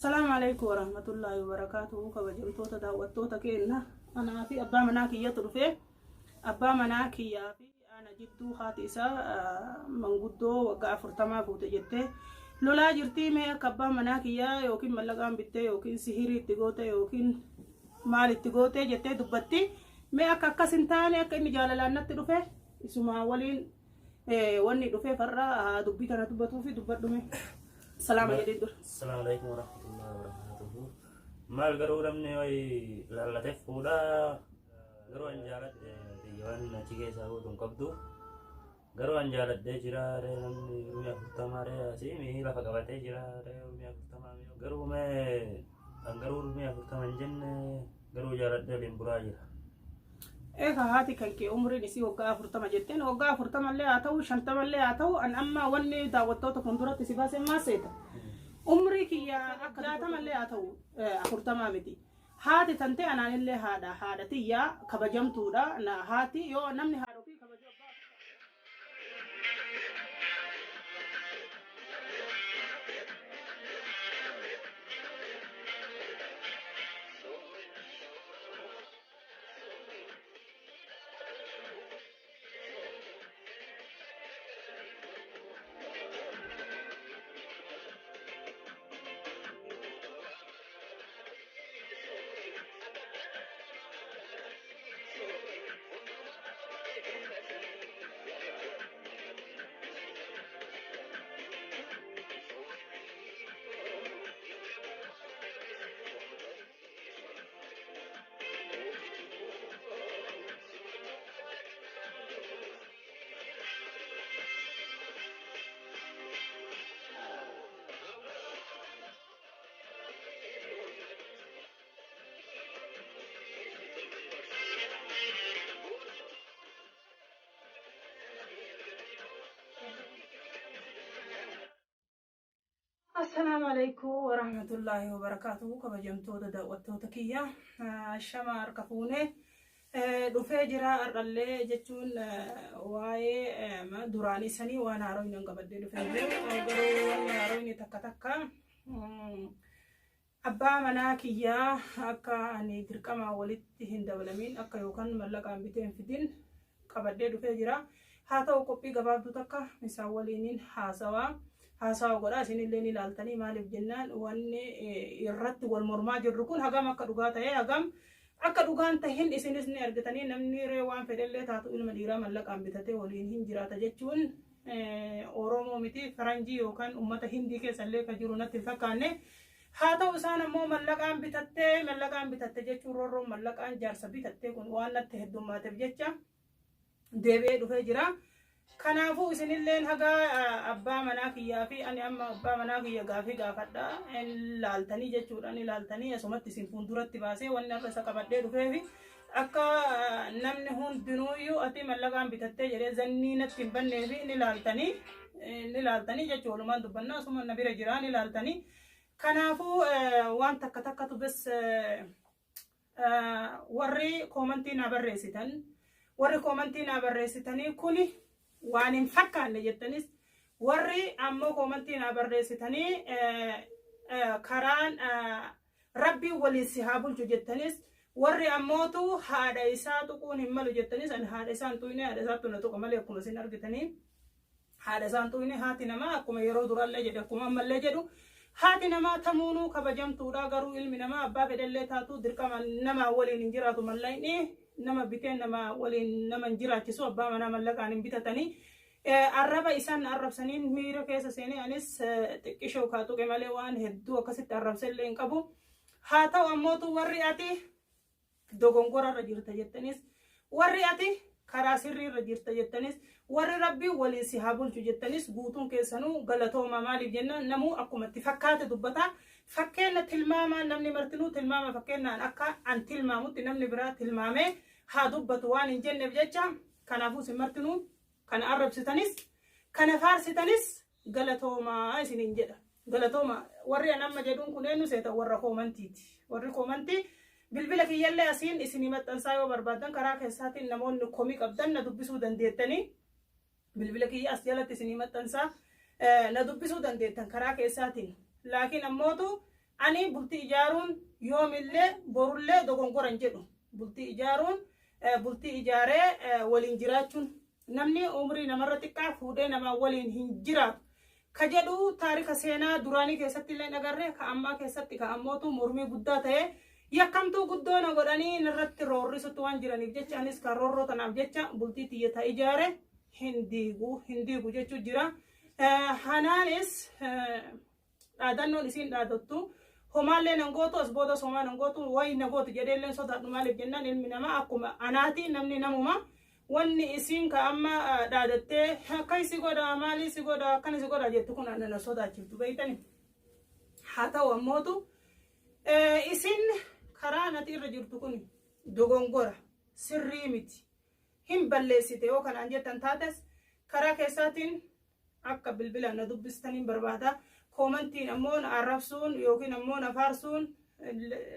السلام عليكم ورحمة الله وبركاته. كبجمتوتا دعوتوتا كينا أنا في أبا مناكي يطرفه أبا مناكي يا في أنا جدو خاتيسا من قدو وقع فرتما فوت جته لولا جرتي مي كبا مناكي يا يوكين ملقان بيته يوكين سهيري تيغوتا يوكين مال تيغوتا جته دبتي مي أكاكا سنتاني أكا إني جالالان نتدفه اسمها ولين واني دفه فرا دبي كانت دبتو في دبتو مي السلام عليكم. السلام عليكم ورحمة الله وبركاته. ما القرور مني وي لا تفودا قروا أن جالت ديوان نتيجة سهو تنقبضو قروا أن جالت دي جرار نمني رمي أفتما ري سيمي لا فقبتي جرار رمي أفتما قروا ما قروا رمي أفتما جن قروا جالت دي لنبراجر إيه هاتي كنكي عمري نسي وقع فرتما جتين وقع فرتما اللي أتو شنتما اللي أتو أن أما وني دعوتو تكندرة سباسة ما سيتا عمري كي أكداتما اللي أتو فرتما مدي هاتي تنتي أنا اللي هذا تيا كبجمتو دا نا هاتي يو نمني هادو في كبجم السلام عليكم ورحمة الله وبركاته. كبجمتو دعوتو تكيا الشمار كفونه دفاجرا أرلي جتون واي ما دوراني سني وانا أروي نقبل دفاجر أقولوا وانا أروي تكا أبا مناكيا أكا أني دركما ولد هند ولمين أكا يوكان ملك عم بيتين في دين قبل دفاجرا هذا وكوبي قبل تكا مساولين حاسوا هاسا وقرا سن اللي نلالتني مالف جنان واني الرد والمرمى جركون هقام أكا دوغاتا يا هقام أكا دوغان تهين إسنسني أرغتني نمني ريوان فدلي تاتو المديرة ملك عم بتاتي ولين هنجراتا جتشون أورومو متي فرنجي وكان أمتا هندي كيسالي كجرونة الفكاني هاتا وسانا مو ملك عم بتاتي جتشون رورو ملك عن جارسا بتاتي كون وانا تهدو ما تبجتشا ديبي دو فجرا كنافو سنلين هجا أبا مناكيا في أني أما أبا مناكيا غافي غافدا إن لالتني جتشور أني لالتني أسمت تسين دورة تباسي وانا رسا كبدي رفيفي أكا نمني هون دنويو أتي ملقان بتتجي جري زنينة تنبني في نلالتني جتشور ما دبنا ثم النبي رجران نلالتني كنافو وان تكا بس وري كومنتي نابرسيتني كوني وان انفكا لجتنس وري أمو كومنتي نابرسيتني كران ربي وليسحاب الجتنس وري أموتو هذا إساتو كون هملو جتنس أن هذا إسان تويني هذا إساتو نتو كمال يكون سنر جتني هذا إسان تويني هاتي نما كم يرو درال لجد كم أمال لجدو هاتي نما تمونو كبجم تورا غرو علم نما أبا بدل تاتو دركم نما ولي نجراتو ملايني نما بيتين نما ولي نما نجراتي سو أبا منا ملك عن بيتتني الربا إسان الرب سنين ميرو كيس سنين أنس تكشو كاتو كمالي وان هدو كسيت الرب سلين كابو هاتا وموتو ورياتي دوغونغورا رجيرتا جتنس ورياتي كراسيري رجيرتا جتنس وري ربي ولي سحابول جتنس بوتون كيسانو غلطو مامالي جنة نمو أكو متفكات دبتا فكينا تلماما نمني مرتنو تلماما فكينا أكا عن تلمامو تنمني برا تلمامي ها دبتو وان جنة بجتشا كنافوس مرتنو كان عرب ستانيس كان فار ستانيس غلطوما سنين جدا غلطوما وري أنا ما جدون كنينو سيتا ورا كومنتي بالبلك يلا أسين إسني متنساي وبربادن كراك هساتين نمون كوميك أبدن ندبسو دنديتني بالبلك هي أسيالة إسني متنسا ندبسو دنديتن كراك هساتين لكن أموتو ani bultii ijaaruun yoomillee borullee dogongoran jedhu bultii ijaaruun bultii ijaaree waliin jiraachuun namni umrii namarra xiqqaa fuudhee nama waliin hin jiraatu ka jedhu taarika seenaa duraanii keessatti illee agarree ka ammaa keessatti ka ammootu mormii guddaa ta'e yakkamtuu guddoona godhanii irratti roorrisutti waan jiraniif jecha anis kan roorroo tanaaf jecha bultii xiyyeetaa ijaare hin diigu jechuu jira. Hanaanis dhaadannoon isiin dhaadattu homaallee nangootu as booda somaa nangootu wayi nagootu jedheelleen sodaadhu maaliif jennaan ilmi namaa akkuma anaati namni namuma wanni isiin ka amma dhaadattee akka isi godha maali isi godha akkan isi godha jettu kun annana sodaachiftu beeytani haa ta'u ammootu isin karaa nati irra jirtu kun dogongora sirrii miti hin balleessite yoo kanaan jettan taates karaa keessaatiin akka bilbila na dubbistaniin barbaada komantiin ammoo na arrabsuun yookiin ammoo na faarsuun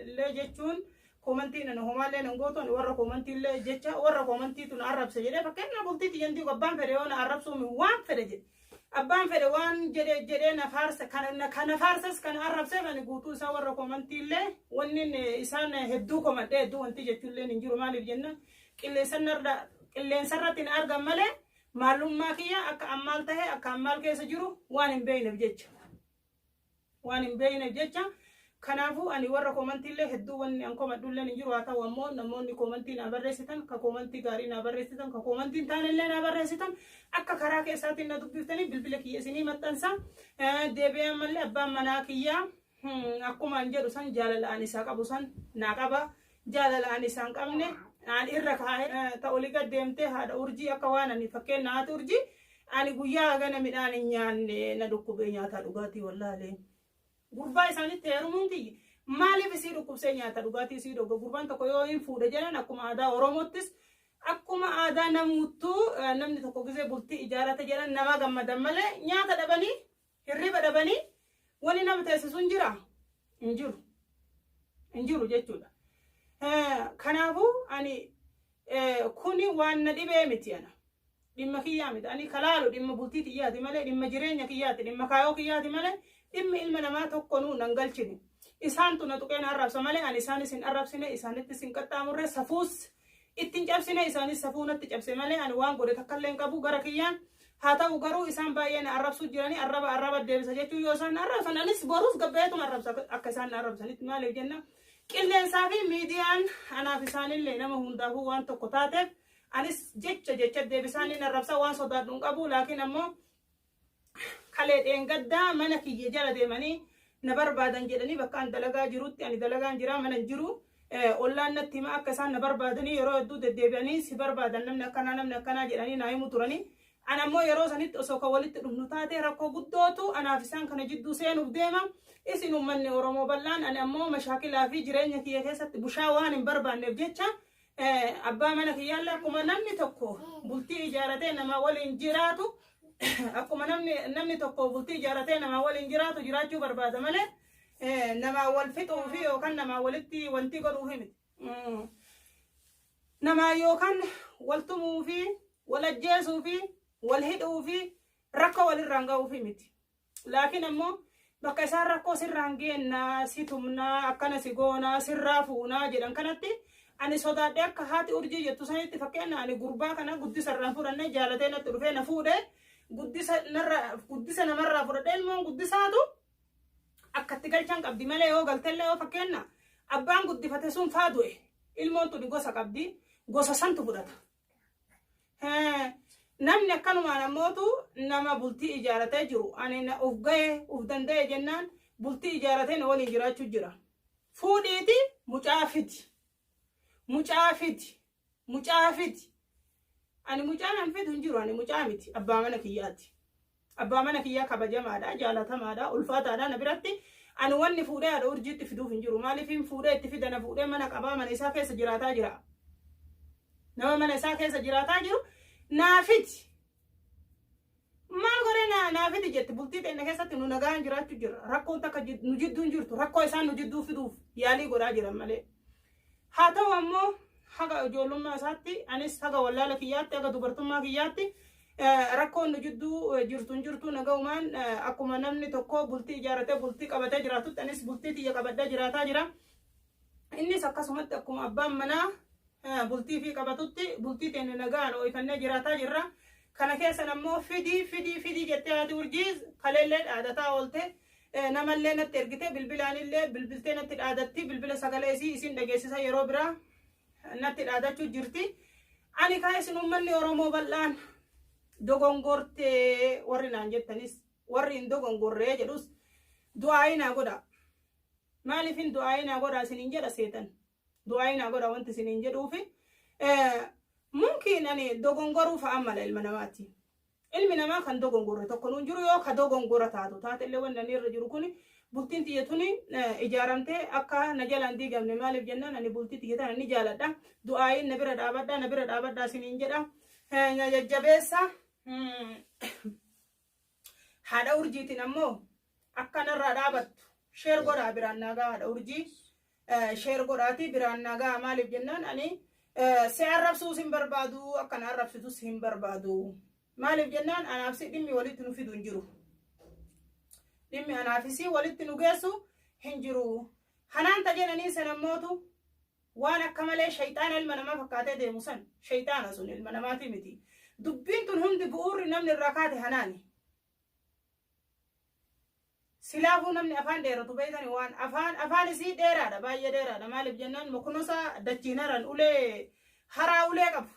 illee jechuun komantiin na homaallee nan gootoon warra komantiillee jecha warra komantiitu na arrabse jedhee fakkeenya bultiitti jentii abbaan fedhe yoo na arrabsuun waan fedhe jedhe abbaan fedhe waan jedhee na faarsa kana faarsas kana arrabsee kan guutuu isaa warra komantiillee wanni isaan hedduu komadhee hedduu wanti jechuullee hin jiru maaliif jenna qilleensarratti na argan malee maalummaa kiyya akka ammaal tahe akka ammaal keessa jiru waan hin beeyneef jecha kanaafuu ani warra komantiillee hedduu wanni an komadhullee hin jiru haa ta'u ammoo namoonni komantii na barreessitan ka komantii gaarii na barreessitan ka komantiin taanillee na barreessitan akka karaa keessaatiin na dubbiftanii bilbila kiyya isinii maxxansa deebi'ee ammallee abbaan manaa kiyyaa akkuma an jedhu san jaalalaan isaa qabu san naa qaba jaalalaan isaan qabne aan irra kaa'ee ta'olii gad deemtee haadha urjii akka waan ani fakkeenya haati urjii ani guyyaa gana midhaan hin nyaanne na dhukkubee nyaataa dhugaatii wallaalee gurbaa isaanitti heerumuun kiyya maaliif isii dhukkubsee nyaata dhugaatii isii dhugga gurbaan tokko yoo hin fuudhe jedhan akkuma aadaa Oromoottis akkuma aadaa namuuttuu namni tokko gisee bultii ijaarate jedhan nama gammadan malee nyaata dhabanii hirriba dhabanii wani nama teessisu hin jiru jechuudha. Kanaafuu ani kuni waan na dhibee miti ana dhimma kiyyaa miti ani kalaalu dhimma bultii kiyyaati malee dhimma jireenya kiyyaati dhimma kaayoo kiyyaati malee dhimmi ilma namaa tokko nuu nan galchine isaan tuna tuqeen arrabsa malee ani isaanis hin arrabsine isaanittis hin qaxxaamurre safuus ittiin cabsine isaanis safuu natti cabse malee ani waan godhe takkallee hin qabu gara kiyyaan haa ta'u garuu isaan baay'een arrabsuu jiranii arraba deebisa jechuu yoo isaan arrabsan anis boruus gabbeetuma arrabsa akka isaan arrabsanitti maaliif jenna qilleensaa fi miidiyaan anaaf isaanillee nama hundaafuu waan tokko taateef anis jecha deebisaaniin arrabsa waan sodaadhu hin qabu laakiin ammoo kalee dheengaddaa mana kiyya jala deemanii na barbaadan jedhanii bakka an dalagaa jirutti ani dalagaan jira mana jiru ollaan natti hima akka isaan na barbaadanii yeroo hedduu deddeebi'anii si barbaadan namni akkanaa jedhanii naa himu turanii ana ammoo yeroo sanitti osoo kan walitti dhufnu taate rakkoo guddootu anaaf isaan kana jidduu seenuuf deema isin uummanni Oromoo bal'aan ani ammoo mashaakilaa fi jireenya kiyya keessatti bushaa waan hin barbaanneef jecha abbaa mana kiyyaallee akkuma namni tokko bultii ijaaratee nama waliin jiraatu akkuma namni tokko bultii ijaaratee nama waliin jiraatu jiraachuu barbaada malee nama wal fixuu fi yookaan nama walitti wanti godhuu miti nama yookaan wal tumuu fi wal ajjeesuu fi wal hidhuu fi rakkoo walirraan ga'uu miti laakiin ammoo bakka isaan rakkoo sirraan geennaa si tumnaa akkana si goonaa sirraa fuunaa jedhan kanatti ani sodaadhee akka haati urjii jettu sanitti fakkeenya ani gurbaa kana guddisarraan fudhannee jaalatee natti dhufee na fuudhee guddisa namarraa fudhadhee ilmoon guddisaatu akkatti galchan qabdi malee yoo galtellee yoo fakkeenya abbaan guddifate sun faadu'e ilmoon tuni gosa qabdi gosa santu fudhata namni akkanumaan ammootu nama bultii ijaaratee jiru ani uf ga'ee uf danda'e jennaan bultii ijaaratee na waliin jiraachuu jira fuudhiiti mucaafiti ani mucaan anfitu hin jiru ani mucaa miti abbaa mana kiyyaati abbaa mana kiyyaa kabajamaadha jaalatamaadha ulfaataadha na biratti ani wanni fuudhee haadha urjiitti fiduuf hin jiru maaliif hin fuudhee itti fidana fuudhee mana qabaa mana isaa keessa jiraataa jira nama mana isaa keessa jiraataa jiru naafiti maal godhe naafiti jetti bultii teenya keessatti nu nagaan jiraachuu jira rakkoon takka nu jidduun jirtu rakkoo isaan nu jidduu fiduuf yaalii godhaa jiran malee haa ta'u ammoo haga ijoollummaa isaatti anis haga wallaala kiyyaatti haga dubartummaa kiyyaatti rakkoon nu jidduu jirtu nagaumaan akkuma namni tokko bultii ijaarratee bultii qabatee jiraatutti anis bultii tiyya qabaddaa jiraataa jira. Innis akkasumatti akkuma abbaan manaa bultii fi qabatutti bultii teenne nagaan ooyifannee jiraataa jirra. Kana keessan ammoo fidii jettee haati urjii kaleellee dhaadataa oolte namallee natti ergite bilbilaanillee bilbiltee natti dhaadatti bilbila sagalee isin dhageessisa yeroo biraa natti dhaadachuu jirti. Ani kaa isin uummanni Oromoo bal'aan dogongortee warri naan jettanis warri hin dogongorree jedhus du'aayinaa godha. Maaliifin du'aayinaa godha isiniin jedha seetan. Du'aayinaa godha wanti isiniin jedhuufi mumkin ani dogongoruu fa'aa mala ilma namaati. Ilmi namaa kan dogongorre tokko nuun jiru yoo ka dogongora taatu taatellee wanni ani irra jiru kuni bultiin tiyyatuni ijaaramtee akka na jalaan diigamne maaliif jennaan ani bultii tiyyatan ani jaaladha. Du'aayin na bira dhaabadhaa isiniin jedha. Na jajjabeessa haadha urjiitiin ammoo akka narraa dhaabattu sheer godhaa biraan naagaa haadha urjii sheer godhaati biraan naagaa maaliif jennaan ani si arrabsuus hin barbaadu akka na arrabsitus hin barbaadu. Maaliif jennaan anaafsi dhimmi walitti nu fidu hin jiru. Dhimmi anaafisi walitti nu geessu hin jiru. Hanaan tajenanii sanammootu waan akka malee shayxaana ilma namaa fakkaatee deemu san shayxaana sun ilma namaati miti. Dubbiin tun hundi bu'uurri namni irraa kaate hanaani. Silaafuu namni afaan dheeratu beekani waan afaan isii dheeraadha baay'ee dheeraadha. Maaliif jennaan mukunosa dachiin haran ulee haraa ulee qabu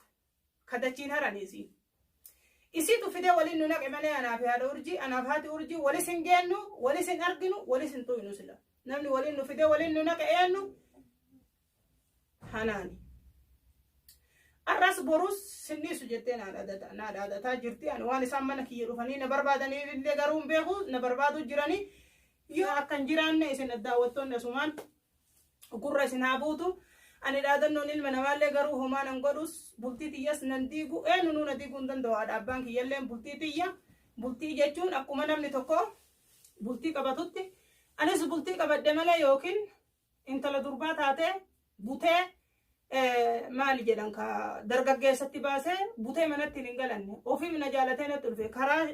ka dachiin haran isii. Isiitu fidee waliin nu naqe malee anaaf haadha urjii anaaf haati urjii walis hin geennu walis hin arginu walis hin tuynu sila. Namni waliin nu fidee waliin nu naqe eenyu hanaani. Arras borus sinniisu jettee naa dhaadataa jirti. Ani waan isaan mana kiyya dhufanii na barbaadanii illee garuu hin beeku na barbaadu jiranii yoo akkan jiraanne isin daawwattoonni asumaan gurra isin haa buutu. Ani dhaadannoon ilma namaallee garuu homaan an godhus bultii tiyyas nan diigu eenyu nuuna diiguun danda'aadha. Abbaan kiyyalleen bultii tiyya bultii jechuun akkuma namni tokko bultii qabatutti anis bultii qabadde malee yookiin intala durbaa taatee butee maali jedhan ka dargaggeessatti baasee butee manatti hin galanne ofii mina jaalatee natti dhufe karaa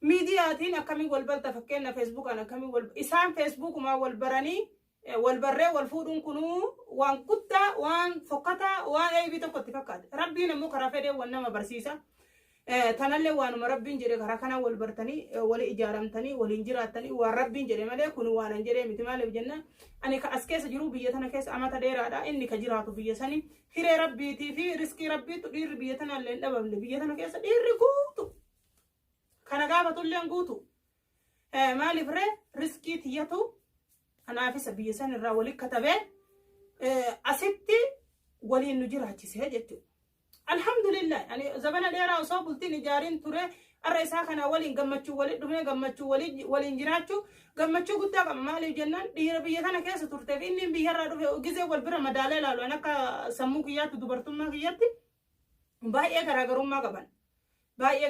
miidiyaatiin akkamiin wal barta fakkeenya feesbuukaan akkamiin wal isaan feesbuukumaa wal baranii wal barree wal fuudhuun kunuu waan guddaa waan fokkataa waan eebii tokkotti fakkaate. Rabbiin ammoo karaa fedhee waan nama barsiisa. Tanallee waanuma rabbiin jedhe karaa kana wal bartanii wal ijaaramtanii waliin jiraattanii waan rabbiin jedhe malee kun waan an jedhee miti maaliif jennaan ani ka as keessa jiru biyya tana keessa amata dheeraadha inni ka jiraatu biyya sanii hiree rabbiitii fi riskii rabbiitu dhiirri biyya tanallee hin dhabamne biyya tana keessa dhiirri guutu kana gaafatullee guutu maaliif ree riskii tiyyatu anaafisa biyya san irraa waliin katabee asitti waliin nu jiraachisee jechuudha. Alhamdulillah ani zabana dheeraa osoo bultiin ijaariin ture arra isaa kana waliin gammachuu waliin dhufnee gammachuu waliin jiraachuu gammachuu guddaa qaba maaliif jennaan dhiira biyya kana keessa turteef inni biyyarraa dhufe gizee wal bira madaalee ilaalu an akka sammuu kiyyaatti dubartummaa kiyyatti baay'ee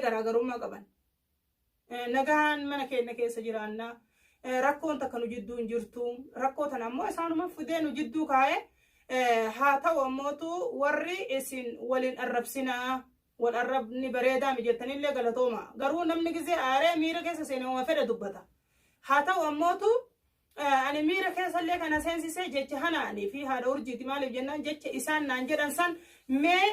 garaagarummaa qaban nagaan mana keenya keessa jiraannaa rakkoon takka nu jidduu hin jirtu rakkoo tana ammoo isaanuma fidee nu jidduu kaa'ee haa ta'u ammootu warri isin waliin arrabsinaa wal arrabni bareedaa mijettanillee galatooma garuu namni gisee aaree miira keessa seenuma fedha dubbata haa ta'u ammootu ani miira keessallee kana seensisee jecha hanaanii fi haadha urjiiti maaliif jennaan jecha isaan naan jedhan san mee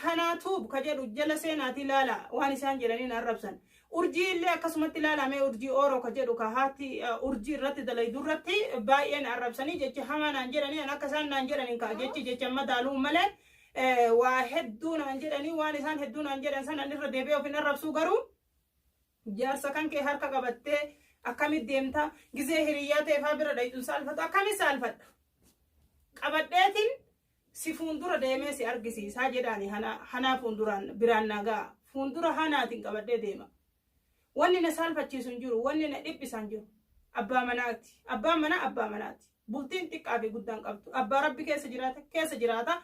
hanaatuub ka jedhu jala seenaati ilaala waan isaan jedhaniin arrabsan urjii illee akkasumatti ilaalamee urjii ooroo ka jedhu ka haati urjii irratti dalaydu irratti baay'een arrabsanii jecha hamaa naan jedhanii an akka isaan naan jedhaniin ka jecha madaaluu malee waa hedduu naan jedhanii waan isaan hedduu naan jedhan san irra deebi'ee ofin arrabsuu garuu jaarsa kan kee harka qabattee akkamit deemta gizee hiriyyaa ta'eefaa bira dhayxuun saalfatu akkamit saalfadha qabadheetiin si fuundura deemee si argisiisaa jedhaani hanaa fuunduraan biraan nagaa fuundura hanaatiin qabadhee deema. Wanni na saalfachiisu hin jiru wanni na dhiphisan jiru abbaa manaati bultiin xiqqaa fi guddaan qabdu abbaa rabbi keessa jiraata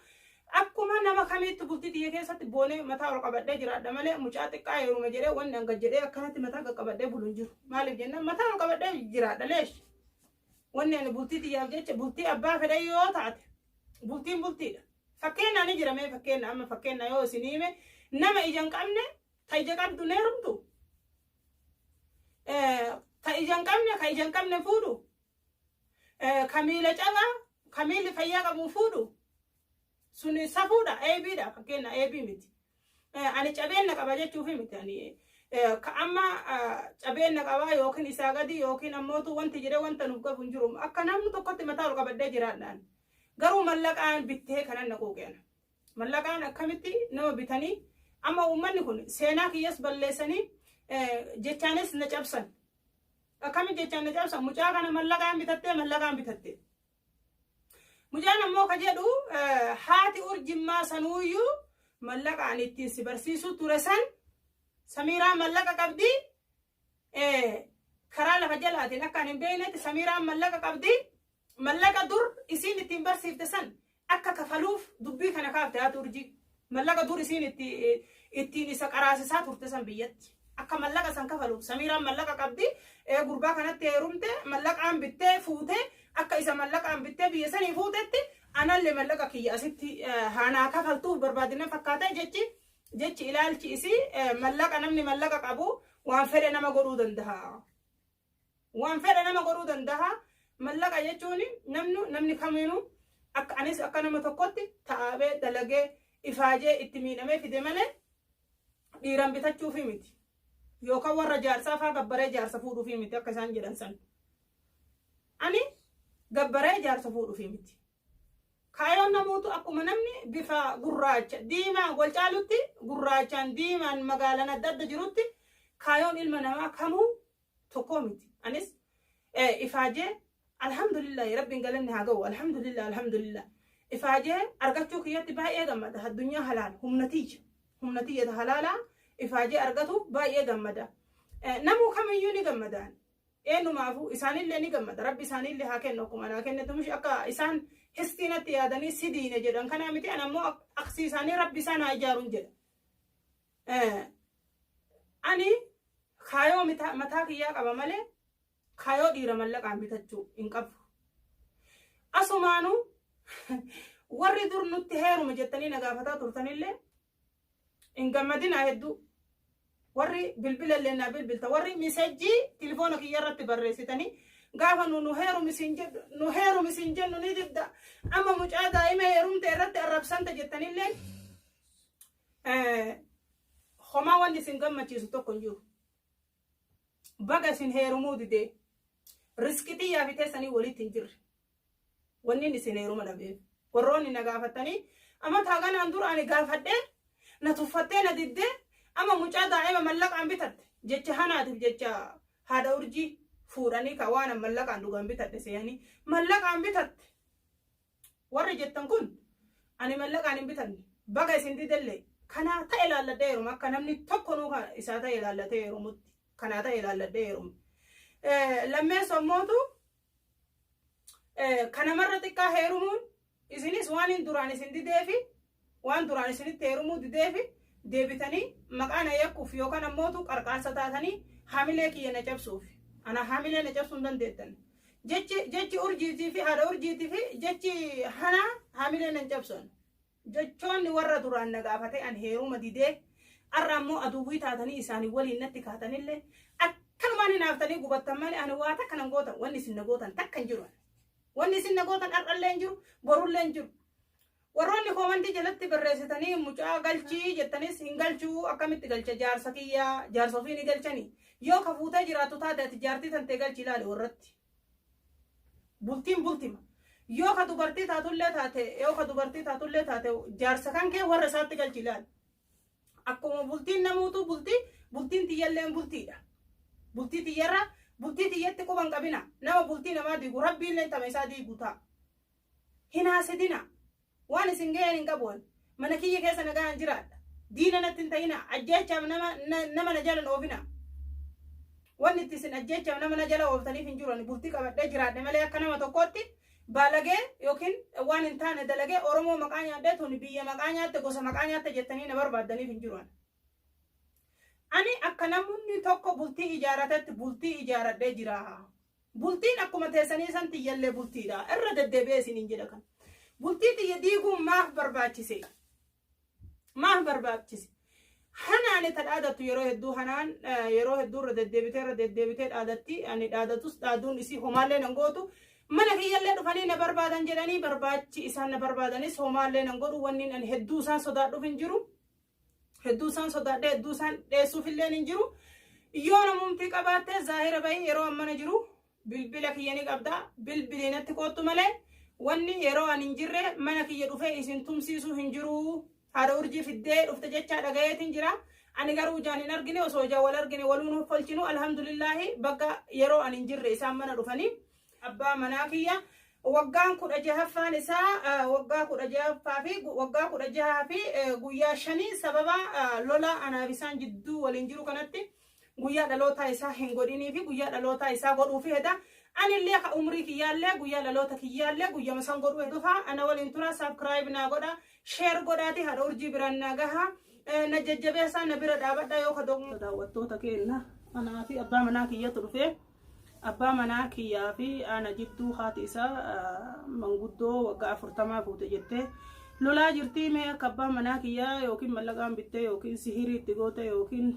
akkuma nama kamiitti bultii tiyya keessatti boonee mataa ol qabadhee jiraadha malee mucaa xiqqaa yeruma jedhee wanni hanga jedhee akkanatti mataa qaqqabadhee bulu hin jiru maaliif jennaan mataa ol qabadhee jiraadha leesh wanni ani bultii tiyyaaf jecha bultii abbaa fedhe yoo taate bultiin bultiidha fakkeenyaa ni jiramee fakkeenya amma fakkeenya yoo isin hime nama ija hin qabne تيجي قبض نيرمتو تيجان كمنا فودو كميلة جبا كميلة فياقة مفودو سوني سفودا أي بيدا فكينا أي بيمتي أنا جبنا كباجة تشوفي متي يعني كأما جبنا كبا يوكين إساقدي يوكين أموتو وانت جري وانت نبقى فنجروم أكنا متوقت متارو كبدا جيران قرو ملك آن بيته كنا نقوكينا ملك آن أكمتي نما بيتاني أما أمني كون سيناك يسبل لسني جتانس نجابسن أكمل جتان نجابسن مجاعنا ملك آن بيتته مجانا مو كجدو هاتي أرجما سنويو ملك آن التنسي برسيسو تورسن سميرا ملك قبدي كرالا فجلاتي نكان بينت سميرا ملك قبدي ملك دور إسين التنبر سيفتسن أكا كفلوف دبي كان كافته تورجي ملك دور إسين التين سكراسسات تورتسن بيت أكا ملك سن كفلوف سميرا ملك قبدي غربا كانت تيرومته ملك عم بته فوته أكا إذا ملك عم بته بيسني فوتت أنا اللي ملك كي أسيتي هانا كفلتو بربادنا فكاته جتشي إلال تيسي ملك أنا مني ملك أبو وانفر أنا ما قرودن ده ملك أجتوني نمني كمينو أنيس أكنا متقطي تابع دلقة إفاجة إتمين أمي في دمنة ديران بتشوف في ميت يوكا ورا جارسا فقبره جارسا فودو في ميت أكسان جرانسان أني قبره جارسا فودو في ميت كايون نموتو أكو منمني بفا قراج ديما والجالوتي قراجان ديما مقالنا دد جروتي كايون المنما كمو تقومتي أنيس إفاجة الحمد لله ربي قالني هاجو الحمد لله إفاجة أرجعتو كيات باي جمد هالدنيا حلال هم نتيجة حلالا إفاجة أرجعتو باي جمد نمو كم يوني جمدان إنه معفو إسان اللي نجمد ربي إسان اللي هاكنكم أنا كنت مش أكا إسان هستينا تيادني سيدينا جدا كان أمتي أنا مو أقصي إساني ربي إسان أجارون جدا أني خايو متى كيا كبامله خايو ديرا ملك عم بتجو إنكب أسمانو وري دور نتهيرو مجتني نجافتا ترتني اللي إنكمدين أهدو وري بالبل اللي نابل توري مسجي تلفونك يرت بريستني قافا نهيرو مسنجن ندبدا أما مجادا إما يروم تيرت الربسان تجتني اللي خما وندي سنجم ما تيجي تكونجو بقى سنهيرو مودي ده رزقتي يا بيتي سني ولي تنجر وني نسنهيرو ما نبيه وروني نجافتني أما تاجنا أندور أنا جافته نتوفتنا ضده أما مجادا إما ملك عم بتد جت هنا جت هذا أرجي فوراني كوانا ملك عنده عم بتد سياني ملك عم بتد ورجت تنكون أنا ملك عم بتد بقى سندي دللي كنا تايل على ديرو ما كنا مني تكونو كا إسا تايل على ديرو مت كنا تايل على ديرو لما سموتو كنا مرة تكا هيرومون إسنيس وان دوراني سندي ديفي وان دوراني سندي تيرومو ديفي ديبتني مكانا يكوف يوكا نموتو كاركان ستاتني حاملة كي ينجبسوف أنا حاملة نجبسون دن ديتن جتي أرجيتي في هذا أرجيتي في جتي هنا حاملة نجبسون جتشون ورا دوران نجافتي أن هيرو مديدة الرمو أدوبي تاتني إساني ولي نتي كاتني اللي أكل ماني نافتني قبضتماني أنا واتا كنا نقوتا واني سنقوتا تكن جروان واني سنقوتا أرقل لنجرو برول لنجرو وروني كومنتي جلتي بريستني مجا قلشي جتني سنقلشو أكمت قلشا جارسكيا جارسوفيني قلشاني يو كفوتا جراتو تاتا تجارتي تنتي قلشي لالي ورتي بلتيم يو كدوبرتي تاتولي تاتي جارسكان كي ورسات قلشي لال أكو بلتين نموتو بلتين تيالين بلتي تيارا بلتي تياتي كوبان قبنا نما بلتين ما ديقو ربي اللي تميسا ديقو تا هنا سدنا وانا سنجين قبول منكية كيسا نقان جراد دينا نتنتهينا أجيتشا نما نجال نوفنا وانا تسن أجيتشا نما نجال وفتني في نجوراني بلتي قبل جراد نمالي أكنا ما تقوتي بالغي يوكين وان انتان دلغي أورمو مقانيا ديتوني بيا مقانيا تقوسا مقانيا تجتني نبر بادني في نجوران أني أكنا مني توقو بلتي بلتي إجارة دي جراها بلتين أكو متساني سانتي يلي بلتي دا إرد الدبيسي ننجلكن بلتي يديقو ماه برباچسي hanaan tadhaadatu yeroo hedduu hanaan yeroo hedduu irra deddeebitee dhaadatti ani dhaadatus dhaaduun isii homaallee nan gootu mana kiyyallee dhufanii na barbaadan jedhanii barbaachi isaan na barbaadanis homaallee nan godhu wanni ani hedduu isaan sodaadhuuf hin jiru hedduu isaan sodaadhee hedduu isaan dheessuuf illee hin jiru yoo namumti qabaatte zaahira bahii yeroo ammana jiru bilbila kiyyanii qabda bilbilinatti koottu malee wanni yeroo ani hin jirre mana kiyya dhufee isin tumsiisuu hin jiru haadha urjii fiddee dhufte jecha dhagayeetiin jira ani garuu jaan hin argine osoo ijaa wal argine waluun folchinu alhamdulillahi bakka yeroo ani hin jirre isaan mana dhufanii abbaa manaa kiyya waggaan 16ffaan isaa waggaa 16ffaa fi waggaa 16 fi guyyaa 5 sababa lola anaaf isaan jidduu waliin jiru kanatti guyyaa dhaloota isaa hin godhinii fi guyyaa dhaloota isaa godhuu fi heda anillee ka umrii kiyyaallee guyyaa dhaloota kiyyaallee guyyaa masan godhuu hedufa ana waliin tura subscribe naa godha share godhaati haadha urjii biraan naa gaha na jajjabeessaa na bira dhaabadha yoo ka daawwattoota kenna anaa fi abbaa manaa kiyyatu dhufee abbaa manaa kiyyaa fi ana jidduu haati isaa manguddoo waggaa 40 fuute jettee lolaa jirtii mee akka abbaa manaa kiyyaa yookiin mallaqaan bittee yookiin sihirii itti goote yookiin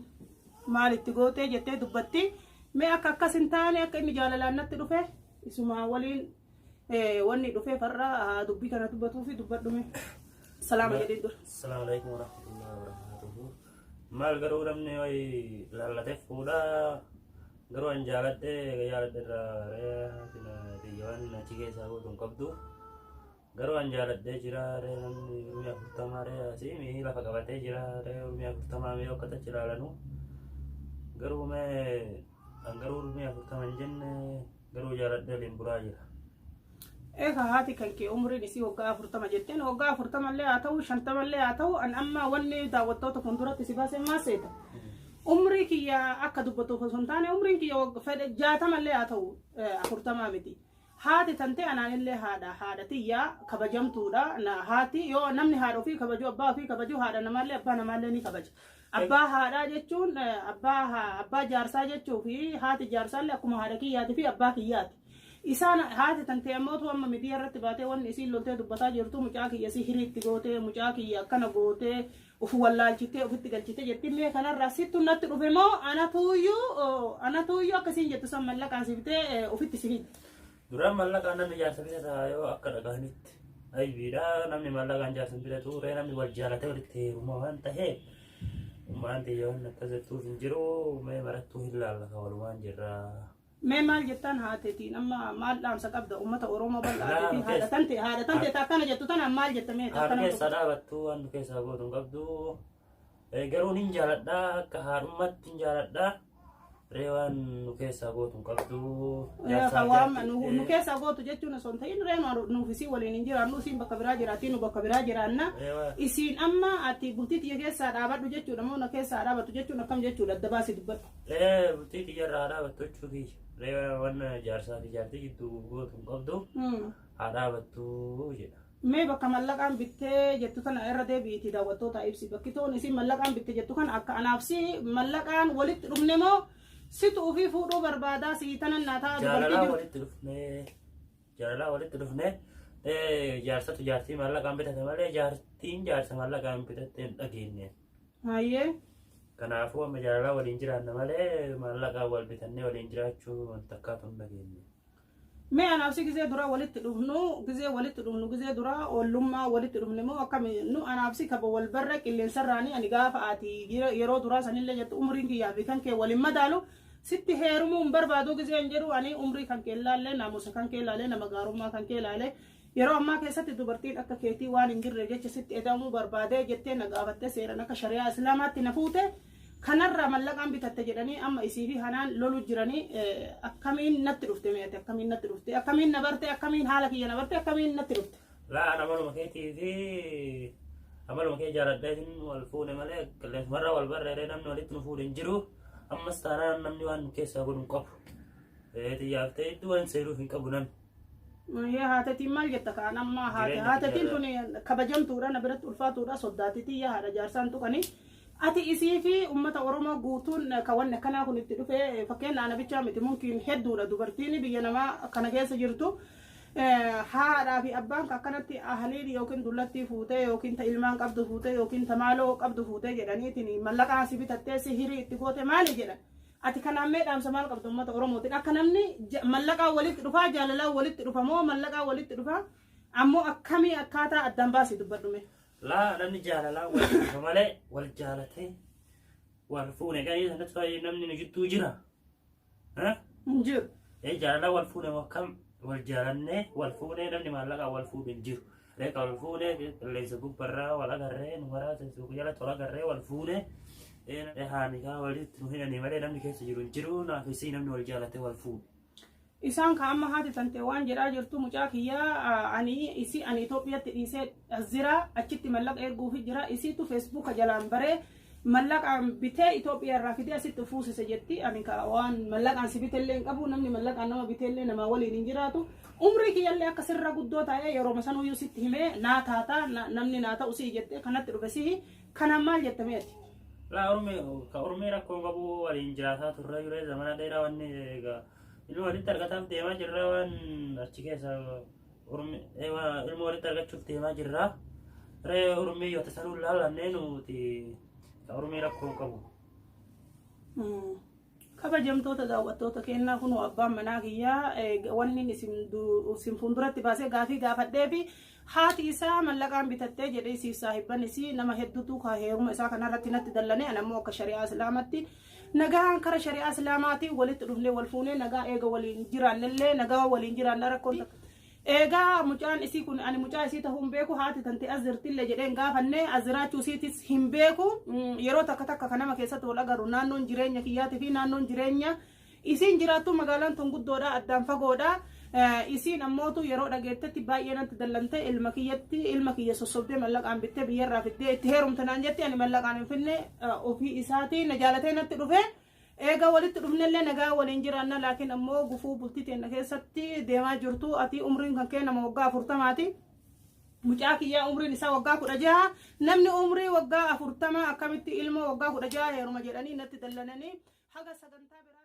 maal itti goote jettee dubbatti mee akka akkas hin taane akka inni jaalalaan natti dhufe isuma waliin wanni dhufe farra dubbii kana dubbatuu fi dubbadhume salaama jedhee dur Assalamu alaikum warahmatullahi wabarakatuh maal garuu namni way laallatee fuudhaa garuu an jaaladhe biyyawan achi keessaa gootuun qabdu garuu an jaaladhee jira namni 40 asii lafa qabatee jira 40 mee akka tachi ilaalanu garuu mee an garuu 40 hin jenne garuu jaaladhee limburaa jira. Eka haati kan kee umriin isii waggaa 40 jetteen waggaa 40 illee haa ta'u 50 illee haa ta'u an amma wanni daawwattoota fuulduratti si baasee maal seeta. Umri kiyya akka dubbatu osoo hin taane umriin kiyya 60 illee haa ta'u 40 miti. Haati tante anaanillee haadha tiyya kabajamtuudha haati yoo namni haadha ofii kabaju abbaa ofii kabaju haadha namaallee abbaa namaallee ni kabaja. Abbaa haadhaa jechuun abbaa jaarsaa jechuu fi haati jaarsaallee akkuma haadha kiyyaati fi abbaa kiyyaati. Isaan haati tante ammoo amma miidiyaa irratti baatee wanni isiin loltee dubbataa jirtu mucaa kiyya sihiriitti gootee mucaa kiyya akkana gootee ufu wallaalchitee ufitti galchitee jetti mee kanarraa sittu natti dhufe moo anatuuyyuu akkasiin jettu san mallaqaan siftee ufitti sihidde. Duraan mallaqaan namni jaarsa bitataa yoo akka dhagaanitti aybiidha namni mallaqaan jaarsa bitatu ree namni wal jaalatee walitti heeruma waan ta'eef uummanti yoo akkas jettuuf hin jiru mee marattuu hin laallaka walumaan jirra. Mee maal jettan haateetiin amma maal dhaamsa qabda uummata Oromoo bal'aatii fi haadha tante akkana jettu tana maal jettamee akkana keessa dhaabattu waan keessaa gootu qabdu garuu hin jaaladha akka haadhummaatti hin jaaladha reewaan nu keessaa gootu qabdu nu keessaa gootu jechuun osoo hin ta'in reewaan nuufisii waliin hin jiraannu isiin bakka biraa jiraatii nu bakka biraa jiraanna isiin amma ati bultii xiyya keessaa dhaabadhu jechuudha moo na keessaa dhaabattu jechuun akkam jechuudha adda baasii dubbadhu. Bultii xiyya irraa dhaabattu jechuufi. Reewwan jaarsaati jaartii jidduu gootuun qabdu haa dhaabattu jedha. Mee bakka mallaqaan bittee jettu kana irra deebiitii daawwattoota ibsi bakki toon isin mallaqaan bitte jettu kana akka anaafsi mallaqaan walitti dhufne moo situ ofii fuudhuu barbaadaa sii tanan naataa jaalalaa walitti dhufne jaarsatu jaartii mallaqaan bitate malee jaartiin jaarsa mallaqaan bitatte hin dhageenye. Hayyee. Kanaafuu amma jaalalaa waliin jiraanna malee mallaqaan wal bitannee waliin jiraachuu wanta akkaatu hin dhageenye. Mee anaafsi gizee dura walitti dhufnu gizee dura ollummaa walitti dhufne moo akkami nu anaafsi kaba wal barra qilleensarraanii ani gaafa ati yeroo duraa sanillee jettu umriin kiyyaa fi kan kee waliin madaalu sitti heerumuu hin barbaadu gizee hin jedhu ani umrii kan kee ilaalle naamusa kan kee ilaalle nama gaarummaa kan kee ilaalle yeroo ammaa keessatti dubartiin akka keetii waan hin jirre jecha sitti edamuu barbaadee jettee na gaafattee seeran akka shari'aa islaamaatti na fuute kanarraa mallaqaan bitatte jedhanii amma isii fi hanaan lolu jiranii akkamiin natti dhufte meete akkamiin natti dhufte akkamiin na barte akkamiin haala kiyya na barte akkamiin natti dhufte. Laa amaluma keetii fi amaluma kee jaaladheetiin wal fuune malee qilleensumarraa wal barreeree namni walitti nu fuudhe hin jiru ammas taanaan namni waan keessaa godhu hin qabu. Xiyyaaf iddoo waan seeruuf hin qabu namni. Haatetiin maal jetta kaan amma haatetiin tun kabajamtuudha na biratti ulfaatuudha soddaatitii haadha jaarsaan tuqanii. Ati isii fi uummata Oromoo guutuun kawanne kanaa kun itti dhufee fakkeen ana bichaa miti mumkin hedduudha dubartiin biyya namaa kana keessa jirtu haadhaa fi abbaan akkanatti ahaliin yookiin dullatti fuutee yookiin ta ilmaan qabdu fuutee yookiin ta maaloo qabdu fuutee jedhaniitiin mallaqaa si bitattee si hirii itti goote maali jedhan ati kanaan meedhaamsa maal qabdu uummata Oromootiin akka namni mallaqaa walitti dhufaa jaalalaa walitti dhufa moo mallaqaa walitti dhufa ammoo akkamii akkaataa addaan baasii dubbadhume laa namni jaalalaa walitti dhufa malee wal jaalatee wal fuune ganii sanatti namni nu jidduu jira jiru jaalalaa wal fuune akkam wal jaalanne wal fuune namni maallaqaa wal fuudhe jiru reeqa wal fuune qilleensa gubbarraa wal agarree nu maraa suuqii jala tola agarree wal fuune haamikaa walitti nu hidhanii malee namni keessa jiru jiru naafisii namni wal jaalatee wal fuudhe. Isaan ka amma haati tante waan jedhaa jirtu mucaa kiyyaa ani Itoophiyaatti dhiisee jira achitti mallaqa erguufi jira isiitu feesbuuka jalaan baree mallaqaan bitee Itoophiyaa irraa fidee asitti fuusise jetti ani ka waan mallaqaan si biteellee hin qabu namni mallaqaan nama biteellee nama waliin hin jiraatu umrii kiyyallee akka sirra guddoo ta'ee yeroo masanuyyuu sitti himee naa taata namni naa ta'u sii jettee kanatti dhufe sii kanaan maal jettameeti. Laa Oromii rakkoo qabu waliin jiraataa turre yuree zamana dheeraa wanni egaa ilma walitti argataaf deemaa jirra waan achi keessa ilma walitti argachuuf deemaa jirra ree Oromii yoo tasanuu laalannee nuti Oromii rakkoo qabu. Kabajamtoota daawwattoota kennaa kun abbaan manaa kiyyaa wanni isin fuulduratti baasee gaafii gaafadhee fi haati isaa mallaqaan bitattee jedhee siif saahibban isii nama hedduutu ka heeruma isaa kanarratti natti dallane anammoo akka shari'aa islaamatti nagaan kara shari'aa islaamaatiin walitti dhufnee wal fuunee nagaa eega waliin jiraannellee nagaa waliin jiraanna rakkoon eega mucaan isii kun ani mucaa isii ta'uu hin beeku haati tante azirtillee jedheen gaafanne aziraachuu isiitis hin beeku yeroo takka takka kanama keessatti wal agarru naannoon jireenya kiyyaatii fi naannoon jireenya isiin jiraattu magaalaan tun guddoodha addaan fagoodha isiin ammootu yeroo dhageettetti baay'ee natti dallante ilma kiyya sossobdee mallaqaan bittee biyyarraa fiddee itti heerumte naan jetti ani mallaqaan hin finne ofii isaatii na jaalatee natti dhufe eega walitti dhufnellee nagaa waliin jiraanna laakiin ammoo gufuu bultii teenya keessatti deemaa jirtu ati umriin kan kee nama waggaa 40ti mucaa kiyyaa umriin isaa waggaa 16 namni umrii waggaa 40 akkamitti ilma waggaa 16 heeruma jedhanii natti dallananii haga sagantaa biraa